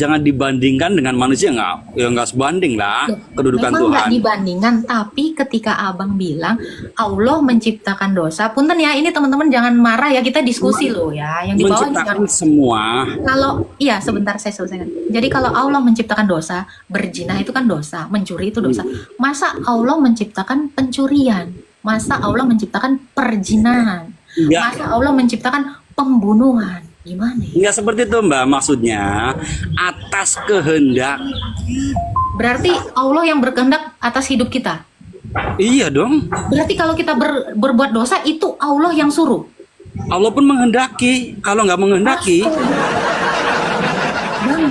Jangan dibandingkan dengan manusia, nggak sebanding lah kedudukan Memang Tuhan. nggak dibandingkan, tapi ketika abang bilang Allah menciptakan dosa, punten ya, ini teman-teman jangan marah ya, kita diskusi loh ya, yang di bawah Menciptakan jangan. semua. Kalau iya sebentar saya selesaikan. Jadi kalau Allah menciptakan dosa, berzina itu kan dosa, mencuri itu dosa. Masa Allah menciptakan pencurian? Masa Allah menciptakan perzinahan? Nggak, Masa Allah menciptakan pembunuhan? Gimana ya? nggak seperti itu Mbak, maksudnya atas kehendak. Berarti Allah yang berkehendak atas hidup kita. Iya dong, Berarti kalau kita berbuat dosa itu Allah yang suruh. Allah pun menghendaki. Kalau nggak menghendaki, Bang,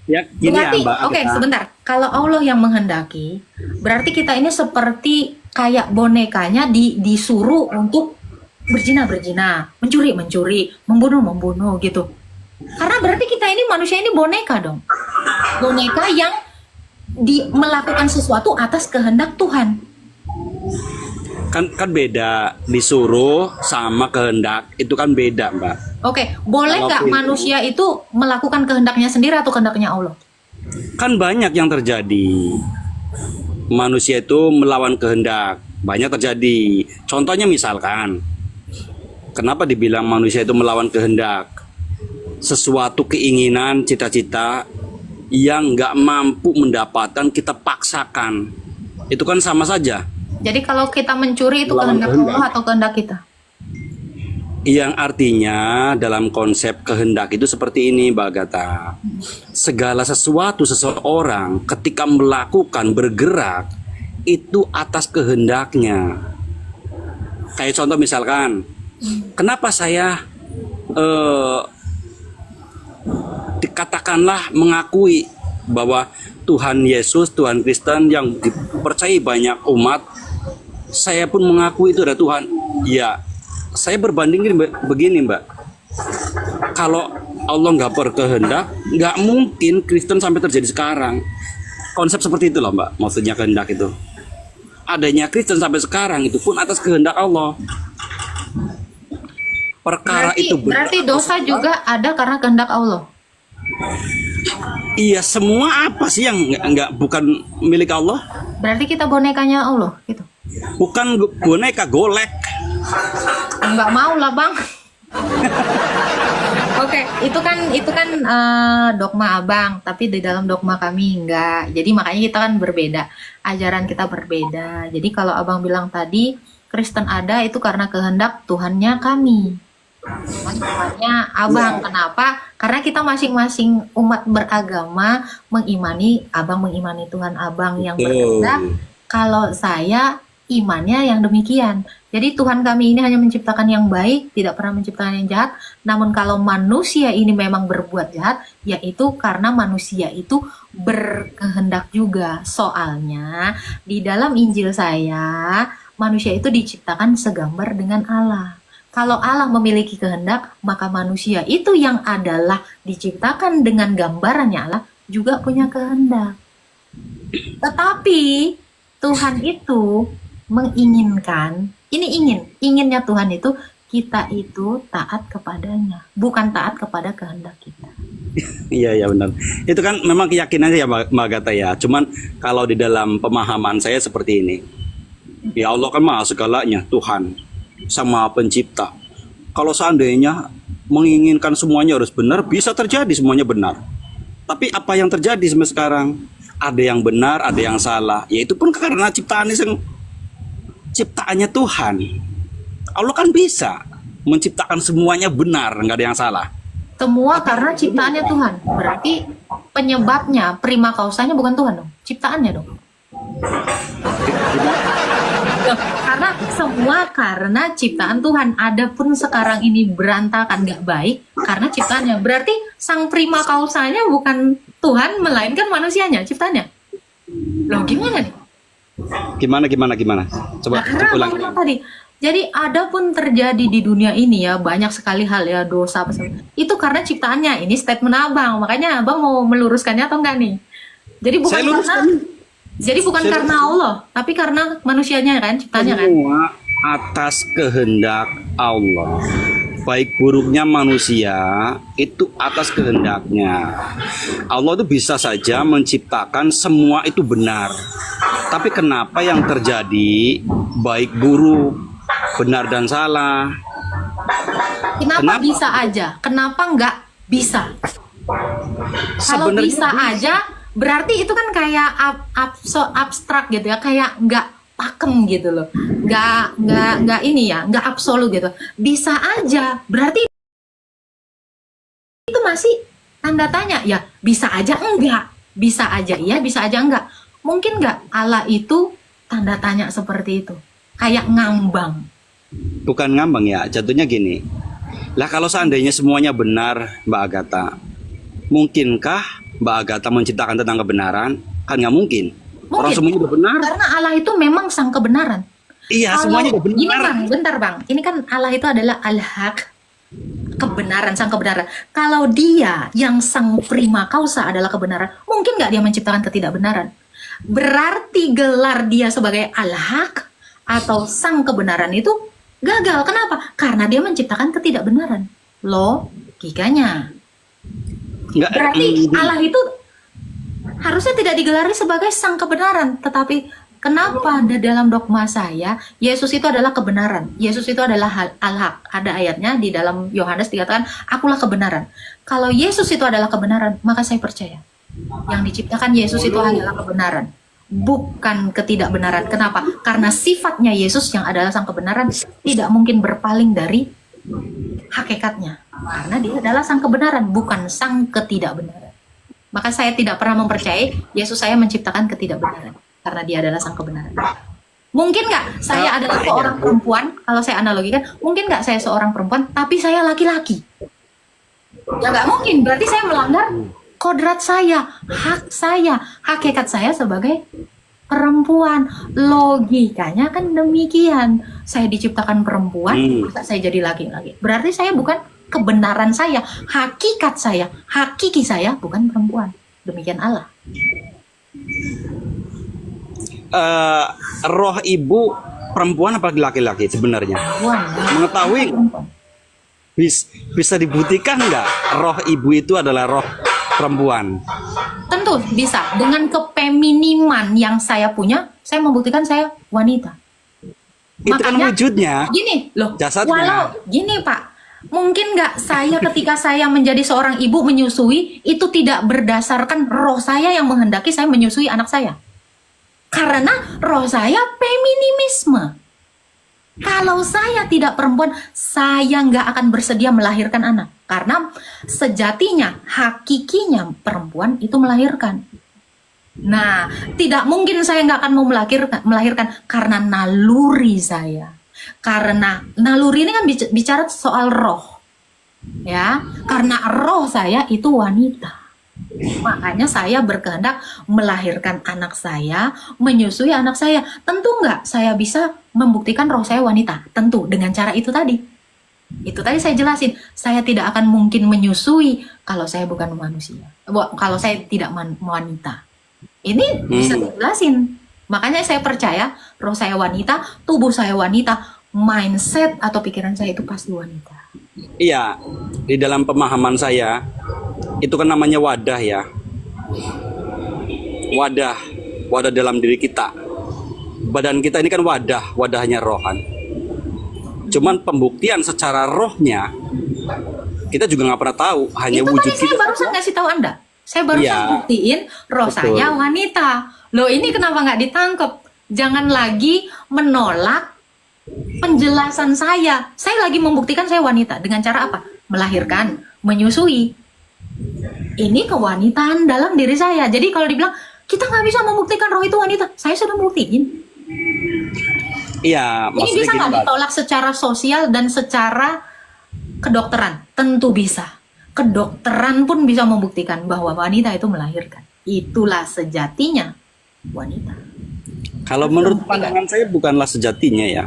ya gini ya berarti Mbak. oke sebentar. Kalau Allah yang menghendaki, berarti kita ini seperti kayak bonekanya disuruh untuk berzina, mencuri, membunuh gitu. Karena berarti kita ini manusia ini boneka dong. Boneka yang melakukan sesuatu atas kehendak Tuhan. Kan beda, disuruh sama kehendak itu kan beda Mbak. Oke, boleh Kalau nggak itu- manusia itu melakukan kehendaknya sendiri atau kehendaknya Allah? Kan banyak yang terjadi. Manusia itu melawan kehendak, banyak terjadi. Contohnya misalkan, kenapa dibilang manusia itu melawan kehendak? Sesuatu keinginan, cita-cita yang nggak mampu mendapatkan kita paksakan. Itu kan sama saja. Jadi kalau kita mencuri itu Melawan kehendak kehendak. Allah atau kehendak kita? Yang artinya dalam konsep kehendak itu seperti ini Mbak Agatha. Segala sesuatu seseorang ketika melakukan, bergerak, itu atas kehendaknya. Kayak contoh misalkan, kenapa saya dikatakanlah mengakui bahwa Tuhan Yesus, Tuhan Kristen yang dipercayai banyak umat, saya pun mengakui itu ada Tuhan. Ya, saya berbandingin begini Mbak. Kalau Allah nggak berkehendak, nggak mungkin Kristen sampai terjadi sekarang. Konsep seperti itu loh Mbak, maksudnya kehendak itu. Adanya Kristen sampai sekarang itu pun atas kehendak Allah. Perkara itu Berarti dosa juga ada karena kehendak Allah. Iya, semua apa sih yang nggak bukan milik Allah? Berarti kita bonekanya Allah gitu. Bukan boneka, golek. Nggak mau lah bang. Oke, itu kan dogma abang, tapi di dalam dogma kami enggak. Jadi makanya kita kan berbeda, ajaran kita berbeda. Jadi kalau abang bilang tadi Kristen ada itu karena kehendak Tuhannya kami. Tuhannya abang, kenapa? Karena kita masing-masing umat beragama abang mengimani Tuhan abang yang berkehendak. Kalau saya imannya yang demikian. Jadi Tuhan kami ini hanya menciptakan yang baik, tidak pernah menciptakan yang jahat. Namun kalau manusia ini memang berbuat jahat, yaitu karena manusia itu berkehendak juga. Soalnya di dalam Injil saya, manusia itu diciptakan segambar dengan Allah. Kalau Allah memiliki kehendak, maka manusia itu yang adalah diciptakan dengan gambarannya Allah juga punya kehendak. Tetapi Tuhan itu menginginkan, inginnya Tuhan itu kita itu taat kepadanya, bukan taat kepada kehendak kita. Iya benar. Itu kan memang keyakinannya ya Mbak Agatha ya. Cuman kalau di dalam pemahaman saya seperti ini. Ya Allah kan maha segalanya, Tuhan sama pencipta. Kalau seandainya menginginkan semuanya harus benar, bisa terjadi semuanya benar. Tapi apa yang terjadi sampai sekarang? Ada yang benar, ada yang salah. Ya itu pun karena ciptaannya Tuhan. Allah kan bisa menciptakan semuanya benar, nggak ada yang salah. Semua karena ciptaannya Tuhan. Berarti penyebabnya, prima causanya bukan Tuhan dong, ciptaannya dong. Karena semua karena ciptaan Tuhan. Adapun sekarang ini berantakan gak baik karena ciptaannya. Berarti sang prima causanya bukan Tuhan, melainkan manusianya, ciptaannya. Loh gimana nih? Gimana? Coba Nah, karena ulang. abang bilang tadi, jadi adapun terjadi di dunia ini ya banyak sekali hal ya, dosa apa segala. Itu karena ciptaannya. Ini statement abang, makanya abang mau meluruskannya atau enggak nih? Jadi bukan Saya luruskan. karena Allah, tapi karena manusianya kan, ciptaannya kan. Semua atas kehendak Allah. baik buruknya manusia itu atas kehendaknya. Allah itu bisa saja menciptakan semua itu benar. Tapi kenapa yang terjadi baik buruk, benar dan salah? Kenapa bisa aja? Kenapa nggak bisa? Kalau Sebenarnya bisa aja, berarti itu kan kayak abstrak gitu ya, kayak nggak pakem gitu loh, nggak ini ya, nggak absolut gitu. Bisa aja, berarti itu masih tanda tanya ya. Bisa aja enggak, bisa aja iya, bisa aja enggak. Mungkin nggak Allah itu tanda tanya seperti itu, kayak ngambang. bukan ngambang ya, jatuhnya gini. Lah kalau seandainya semuanya benar, Mbak Agatha, mungkinkah Mbak Agatha menciptakan tentang kebenaran? Kan nggak mungkin. Orang Mungkin. semuanya udah benar. Karena Allah itu memang sang kebenaran. Iya, semuanya udah benar. Gini bang, bentar bang, ini kan Allah itu adalah al-haq, kebenaran, sang kebenaran. Kalau dia yang sang prima causa adalah kebenaran, mungkin nggak dia menciptakan ketidakbenaran? Berarti gelar dia sebagai al-haq atau sang kebenaran itu gagal. Kenapa? Karena dia menciptakan ketidakbenaran. Logikanya. Nggak, Berarti Allah itu harusnya tidak digelari sebagai sang kebenaran. Tetapi kenapa di dalam dogma saya, Yesus itu adalah kebenaran. Yesus itu adalah al-haq. Ada ayatnya di dalam Yohanes dikatakan, akulah kebenaran. Kalau Yesus itu adalah kebenaran, maka saya percaya. Yang diciptakan Yesus itu hanyalah kebenaran, bukan ketidakbenaran. Kenapa? Karena sifatnya Yesus yang adalah sang kebenaran tidak mungkin berpaling dari hakikatnya. Karena dia adalah sang kebenaran, bukan sang ketidakbenaran. Maka saya tidak pernah mempercayai Yesus saya menciptakan ketidakbenaran, karena dia adalah sang kebenaran. Mungkin nggak saya adalah seorang perempuan, kalau saya analogikan, mungkin nggak saya seorang perempuan, tapi saya laki-laki? Ya nggak mungkin, berarti saya melanggar kodrat saya, hak saya, hakikat saya sebagai perempuan. Logikanya kan demikian. Saya diciptakan perempuan, masa saya jadi laki-laki? Berarti saya bukan kebenaran saya, hakikat saya, hakiki saya bukan perempuan. Demikian Allah. Roh ibu perempuan apa laki-laki sebenarnya? Perempuan, ya. Mengetahui Perempuan. bisa dibuktikan nggak roh ibu itu adalah roh perempuan? Tentu bisa. Dengan kepeminiman yang saya punya, saya membuktikan saya wanita. Itu kan Makanya, wujudnya. Gini loh, Jasadnya. walau gini Pak, mungkin nggak saya ketika saya menjadi seorang ibu menyusui itu tidak berdasarkan roh saya yang menghendaki saya menyusui anak saya, karena roh saya feminisme. Kalau saya tidak perempuan, saya nggak akan bersedia melahirkan anak, karena sejatinya, hakikinya perempuan itu melahirkan. Nah, tidak mungkin saya nggak akan mau melahirkan karena naluri saya. Karena naluri ini kan bicara soal roh, ya. Karena roh saya itu wanita, makanya saya berkehendak melahirkan anak saya, menyusui anak saya. Tentu nggak saya bisa membuktikan roh saya wanita? Tentu dengan cara itu tadi. Itu tadi saya jelasin. Saya tidak akan mungkin menyusui kalau saya bukan manusia. Kalau saya tidak wanita. Ini bisa dijelasin. Makanya saya percaya roh saya wanita, tubuh saya wanita, mindset atau pikiran saya itu pasti wanita. Iya, di dalam pemahaman saya itu kan namanya wadah ya. Wadah dalam diri kita. Badan kita ini kan wadahnya roh kan. Cuman pembuktian secara rohnya kita juga nggak pernah tahu, hanya Itu wujud tadi saya kita. barusan ngasih tahu Anda. Saya barusan Iya. buktiin roh Betul. saya wanita. Loh ini kenapa nggak ditangkep? Jangan lagi menolak penjelasan saya. Saya lagi membuktikan saya wanita. Dengan cara apa? Melahirkan, menyusui. Ini kewanitaan dalam diri saya. Jadi kalau dibilang, kita nggak bisa membuktikan roh itu wanita. Saya sudah buktiin. Iya, Ini maksudnya bisa gini, nggak Mbak. ditolak secara sosial dan secara kedokteran? Tentu bisa. Kedokteran pun bisa membuktikan bahwa wanita itu melahirkan. Itulah sejatinya wanita. Kalau menurut pandangan saya bukanlah sejatinya ya.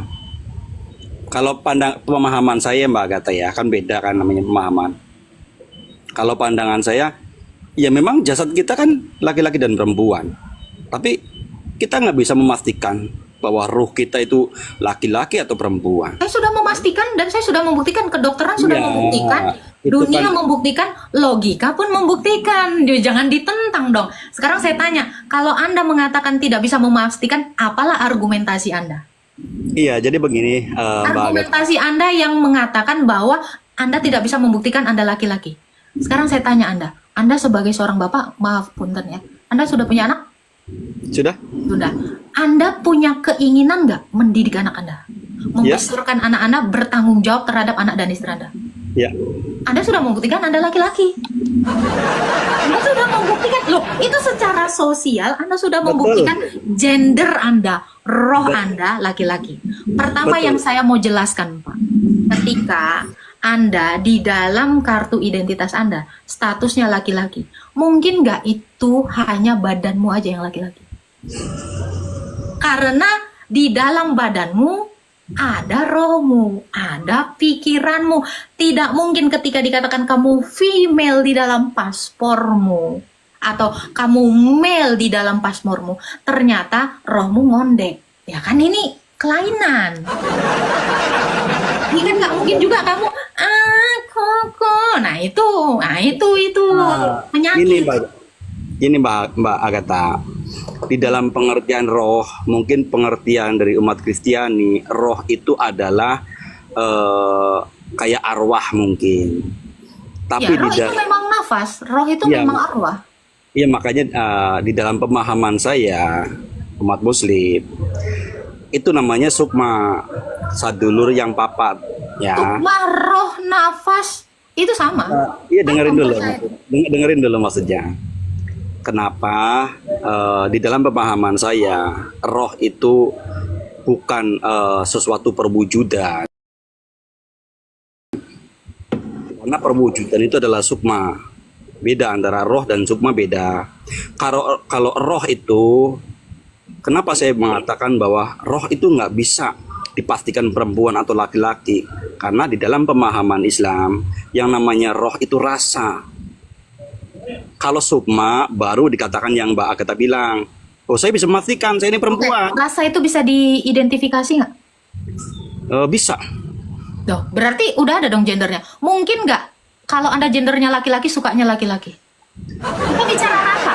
Kalau pemahaman saya Mbak Agatha ya, kan beda kan namanya pemahaman. Kalau pandangan saya, ya memang jasad kita kan laki-laki dan perempuan. Tapi kita nggak bisa memastikan bahwa ruh kita itu laki-laki atau perempuan. Saya sudah memastikan dan saya sudah membuktikan, kedokteran sudah Ya, membuktikan, itu dunia kan- membuktikan, logika pun membuktikan. Jangan ditentang dong. Sekarang saya tanya, kalau Anda mengatakan tidak bisa memastikan, apalah argumentasi Anda? Iya, jadi begini, Mbak Agatha. Argumentasi Anda yang mengatakan bahwa Anda tidak bisa membuktikan Anda laki-laki. Sekarang saya tanya Anda sebagai seorang bapak, maaf punten ya, Anda sudah punya anak? Sudah? Sudah. Anda punya keinginan nggak mendidik anak Anda? Membesarkan anak Anda, bertanggung jawab terhadap anak dan istri Anda? Ya. Anda sudah membuktikan Anda laki-laki. Anda sudah membuktikan, loh, itu secara sosial Anda sudah Betul. membuktikan gender Anda, roh Betul. Anda laki-laki. Pertama Betul. yang saya mau jelaskan, Pak, ketika Anda di dalam kartu identitas Anda statusnya laki-laki, mungkin nggak itu hanya badanmu aja yang laki-laki? Karena di dalam badanmu ada rohmu, ada pikiranmu. Tidak mungkin ketika dikatakan kamu female di dalam paspormu atau kamu male di dalam paspormu, ternyata rohmu ngondek. Ya kan ini kelainan. Ini kan nggak mungkin juga kamu koko. Nah itu penyakit. Ini Mbak Agatha, di dalam pengertian roh, mungkin pengertian dari umat Kristiani, roh itu adalah kayak arwah mungkin. Tapi Ya, roh itu memang nafas, roh itu Ya. memang arwah. iya makanya di dalam pemahaman saya umat Muslim itu namanya sukma, sadulur yang papat, ya. Sukma, roh, nafas itu sama. Iya, dengerin dulu, Saya- dengerin dulu maksudnya. Kenapa di dalam pemahaman saya roh itu bukan sesuatu perwujudan, karena perwujudan itu adalah sukma. Beda antara roh dan sukma, beda. Kalau roh itu, kenapa saya mengatakan bahwa roh itu nggak bisa dipastikan perempuan atau laki-laki? Karena di dalam pemahaman Islam yang namanya roh itu rasa. Kalau sukma baru dikatakan yang Mbak Agatha bilang, oh saya bisa memastikan saya ini perempuan. Rasa itu bisa diidentifikasi nggak? Bisa. Loh, berarti udah ada dong gendernya. Mungkin nggak kalau Anda gendernya laki-laki, sukanya laki-laki? Kita bicara rasa.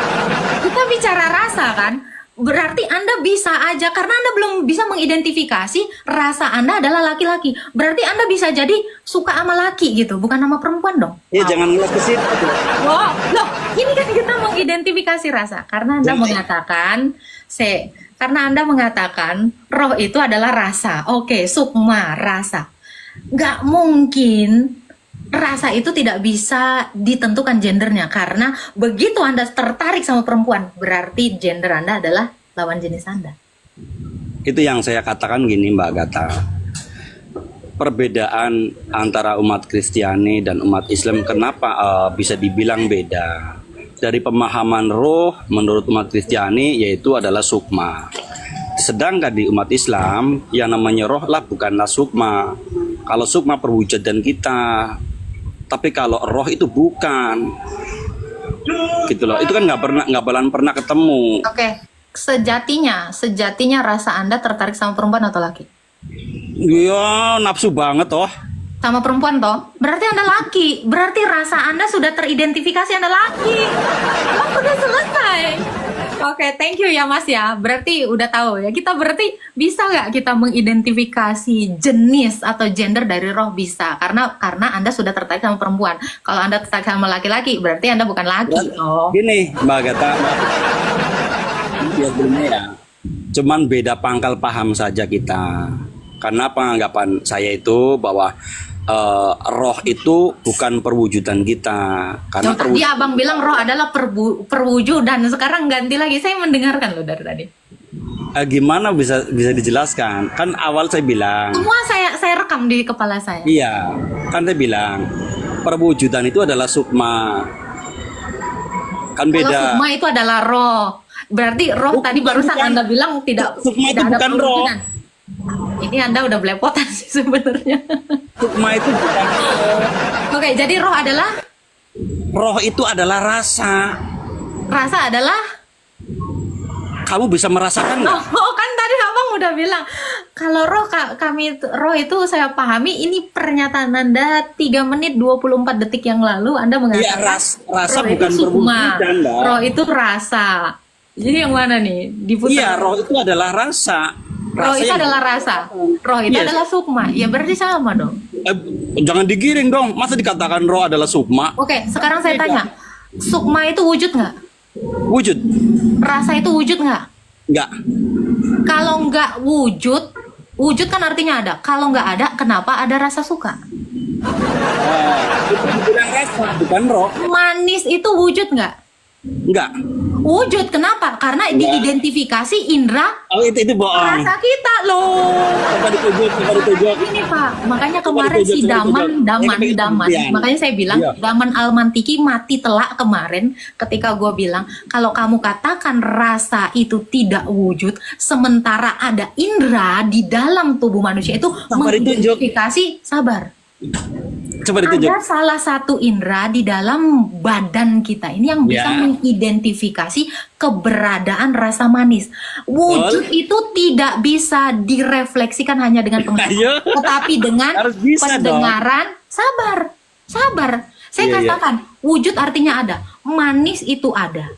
Kita bicara rasa kan? Berarti Anda bisa aja, karena Anda belum bisa mengidentifikasi rasa Anda adalah laki-laki. Berarti Anda bisa jadi suka sama laki gitu, bukan sama perempuan dong. Ya jangan ngelas ke situ. Wow, loh, ini kan kita mengidentifikasi rasa karena Anda Jadi- mengatakan karena Anda mengatakan roh itu adalah rasa. Oke, sukma rasa. Nggak mungkin rasa itu tidak bisa ditentukan gendernya karena begitu Anda tertarik sama perempuan, berarti gender Anda adalah lawan jenis Anda. Itu yang saya katakan gini Mbak Agatha. Perbedaan antara umat Kristiani dan umat Islam kenapa bisa dibilang beda? Dari pemahaman roh menurut umat Kristiani yaitu adalah sukma. Sedangkan di umat Islam yang namanya roh lah bukanlah sukma. Kalau sukma perwujudan kita, tapi kalau roh itu bukan. Gitu loh. Itu kan nggak bakalan pernah ketemu. Oke, sejatinya rasa Anda tertarik sama perempuan atau laki? Ya nafsu banget toh. Sama perempuan toh, berarti Anda laki, berarti rasa Anda sudah teridentifikasi Anda laki. Oh, udah selesai. Oke, thank you ya Mas ya. Berarti udah tahu ya. Kita berarti bisa nggak kita mengidentifikasi jenis atau gender dari roh? Bisa, karena Anda sudah tertarik sama perempuan. Kalau Anda tertarik sama laki-laki, berarti Anda bukan laki. Oh. Gini Mbak Agatha, ya sebenarnya ya, cuman beda pangkal paham saja kita. Karena penganggapan saya itu bahwa roh itu bukan perwujudan kita. Karena Tadi abang bilang roh adalah perwujudan. Sekarang ganti lagi. Saya mendengarkan loh dari tadi. gimana bisa dijelaskan? Kan awal saya bilang, Semua saya rekam di kepala saya. iya, kan saya bilang perwujudan itu adalah sukma. Kan Kalau beda. sukma itu adalah roh. Berarti roh tadi barusan bukan. Anda bilang tidak Sukma itu tidak ada bukan roh. perwujudan. Ini Anda udah belepotan sih sebenarnya. Sukma itu bukan Oke, jadi roh adalah roh itu adalah rasa. rasa adalah Kamu bisa merasakan nggak? Oh, kan tadi abang udah bilang kalau roh itu saya pahami ini pernyataan Anda 3 menit 24 detik yang lalu Anda Iya, mengatakan rasa roh bukan itu sukma, berwujudan, Mbak. roh itu rasa. Jadi yang mana nih? Diputar. Iya, roh itu adalah rasa. Roh itu yang- adalah rasa. Roh itu Yes. adalah sukma. Ya berarti sama dong. Jangan digiring dong. Masa dikatakan roh adalah sukma? Oke, sekarang saya tanya. Sukma itu wujud nggak? Wujud? Rasa itu wujud nggak? Enggak. Kalau nggak wujud, wujud kan artinya ada. Kalau nggak ada, kenapa ada rasa suka? Itu dibilang rasa, bukan roh. Manis itu wujud nggak? Enggak. Wujud, kenapa? Karena diidentifikasi indera Oh, itu bohong. rasa kita loh. Coba ditujuk. Ini Pak, makanya Coba kemarin ditunjuk, si coba Daman, ditunjuk. Ini pembuktian. makanya saya bilang Iya. Daman Almantiki mati telak kemarin ketika gue bilang kalau kamu katakan rasa itu tidak wujud, sementara ada indera di dalam tubuh manusia itu Sabar, ditunjuk. mengidentifikasi, sabar. Coba ditunjuk. Ada salah satu indera di dalam badan kita ini yang bisa Ya. mengidentifikasi keberadaan rasa manis. Wujud itu tidak bisa direfleksikan hanya dengan penglihatan, Ayo. tetapi dengan Harus bisa pendengaran. Sabar. Saya Iya, iya. katakan, wujud artinya ada. Manis itu ada.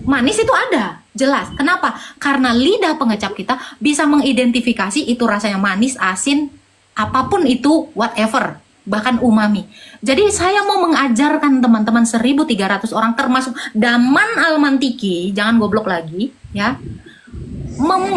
Manis itu ada, jelas. Kenapa? Karena lidah pengecap kita bisa mengidentifikasi itu rasanya manis, asin, apapun itu, whatever, bahkan umami. Jadi saya mau mengajarkan teman-teman 1.300 orang termasuk Daman Almantiki, jangan goblok lagi ya,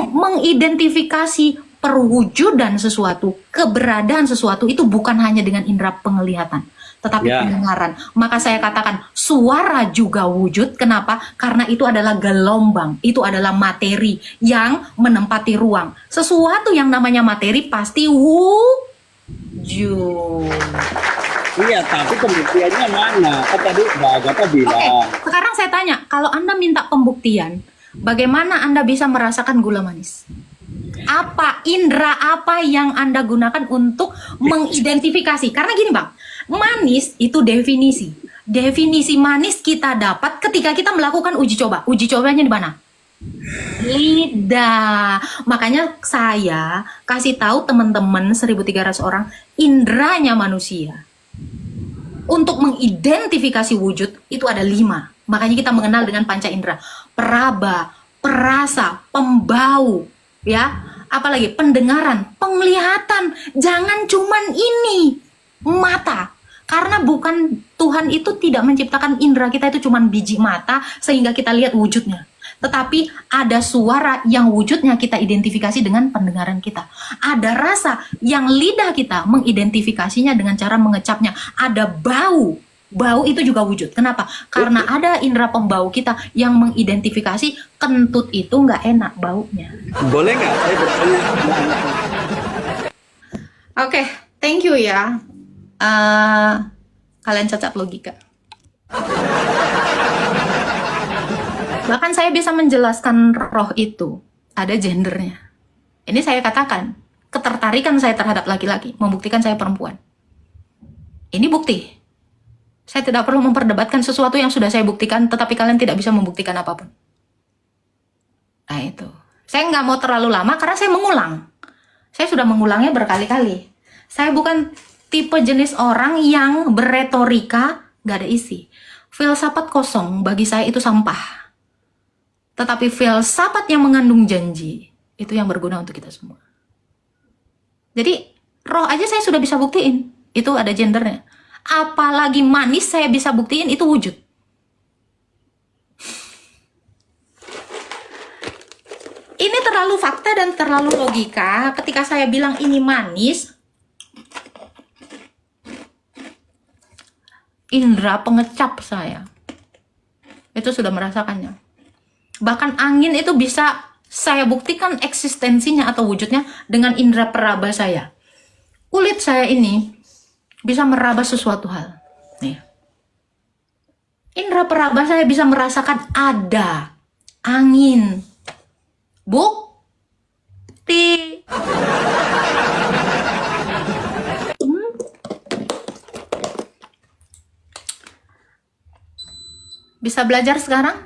mengidentifikasi perwujudan sesuatu, keberadaan sesuatu itu bukan hanya dengan indera penglihatan, tetapi Ya. pendengaran. Maka saya katakan suara juga wujud. Kenapa? Karena itu adalah gelombang, itu adalah materi yang menempati ruang. Sesuatu yang namanya materi pasti wujud. Iya, tapi pembuktiannya mana? Kan tadi Mbak Agatha Oke, bilang. sekarang saya tanya, kalau Anda minta pembuktian, bagaimana Anda bisa merasakan gula manis? Apa indera apa yang Anda gunakan untuk mengidentifikasi? Karena gini Bang, manis itu definisi. Definisi manis kita dapat ketika kita melakukan uji coba. Uji cobanya di mana? Lidah. Makanya saya kasih tahu teman-teman 1.300 orang, inderanya manusia untuk mengidentifikasi wujud itu ada 5. Makanya kita mengenal dengan panca indera: peraba, perasa, pembau, ya, apalagi pendengaran, penglihatan. Jangan cuman ini, mata. Karena bukan, Tuhan itu tidak menciptakan indera kita itu cuman biji mata sehingga kita lihat wujudnya. Tetapi ada suara yang wujudnya kita identifikasi dengan pendengaran kita. Ada rasa yang lidah kita mengidentifikasinya dengan cara mengecapnya. Ada bau. Bau itu juga wujud. Kenapa? Karena ada indera pembau kita yang mengidentifikasi kentut itu nggak enak baunya. Boleh nggak saya bertanya? Oke, thank you ya. Kalian cacat logika. Bahkan saya bisa menjelaskan roh itu ada gendernya. Ini saya katakan, ketertarikan saya terhadap laki-laki membuktikan saya perempuan. Ini bukti. Saya tidak perlu memperdebatkan sesuatu yang sudah saya buktikan, tetapi kalian tidak bisa membuktikan apapun. Nah itu. Saya nggak mau terlalu lama karena saya mengulang. Saya sudah mengulangnya berkali-kali. Saya bukan tipe jenis orang yang berretorika nggak ada isi. Filsafat kosong bagi saya itu sampah. Tetapi filsafat yang mengandung janji, itu yang berguna untuk kita semua. Jadi, roh aja saya sudah bisa buktiin. Itu ada gendernya. Apalagi manis saya bisa buktiin, itu wujud. Ini terlalu fakta dan terlalu logika. Ketika saya bilang ini manis, indera pengecap saya itu sudah merasakannya. Bahkan angin itu bisa saya buktikan eksistensinya atau wujudnya dengan indera peraba saya. Kulit saya ini bisa meraba sesuatu hal. Nih. Indera peraba saya bisa merasakan ada angin. Bukti. Bisa belajar sekarang?